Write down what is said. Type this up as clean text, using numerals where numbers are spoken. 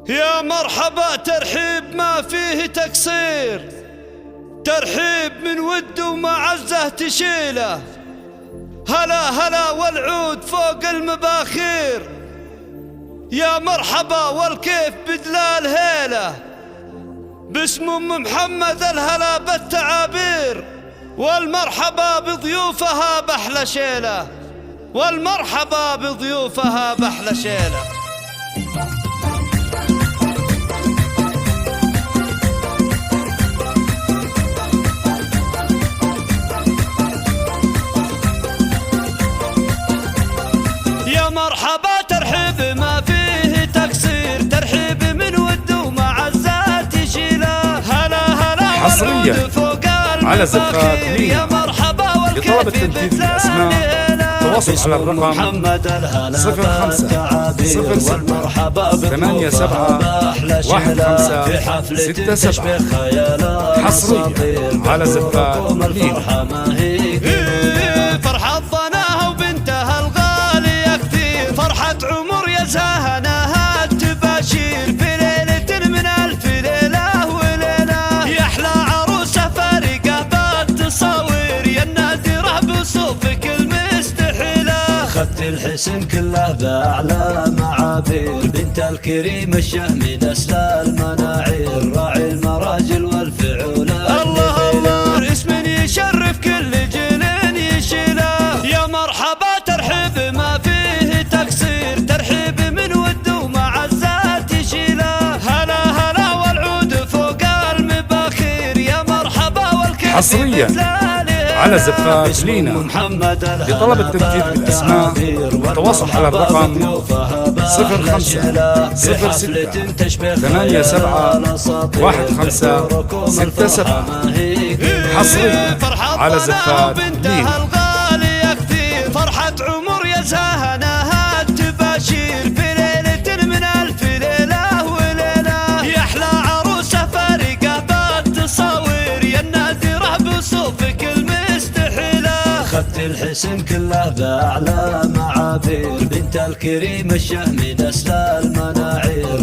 يا مرحبا ترحيب ما فيه تقصير، ترحيب من ود ومعزة تشيله. هلا هلا والعود فوق المباخير، يا مرحبا والكيف بدلال هيله. باسم ام محمد الهلا بالتعابير، والمرحبا بضيوفها بحلى شيله، والمرحبا بضيوفها بحلى شيله. يا مرحبا ترحيب ما فيه تقصير، ترحيب من ود ومعزة تشيله. هلا هلا حصريا على زفات يا مرحبا لطلب تنفيذ الأسماء تواصل على الرقم 05 87 حصريا على زفات فرحة ضناها وبنتها الغالية كثير، فرحة عمر يزهناها التباشير. في ليلة من ألف ليلة وليلة، يا أحلى عروسة فارقة بالتصاوير، يا النادرة بصوفك المستحيلة. خدت الحسن كله بأعلى معابير، بنت الكريم الشهم نسل المناعير، راعي المراجل والفعولة. الله الله اسم يشرف كل جيل يشيله. يا مرحبا ترحيب ما فيه تقصير، ترحيب من ود ومعزة تشيله. هلا هلا والعود فوق المباخير، يا مرحبا والكيف حصريا على زفات لينا لطلب التنفيذ بالأسماء تواصل على الرقم 05 06 87 1567 حصريا على زفات لينا. الغالية كثير، فرحة عمر يزهناها التباشير. في ليلة من ألف ليلة وليلة، يا أحلى عروسة فارقة بالتصاوير، يا النادرة بصوفك المستحيلة. خدت الحسن كله بأعلى معابير، بنت الكريم الشهم نسل المناعير،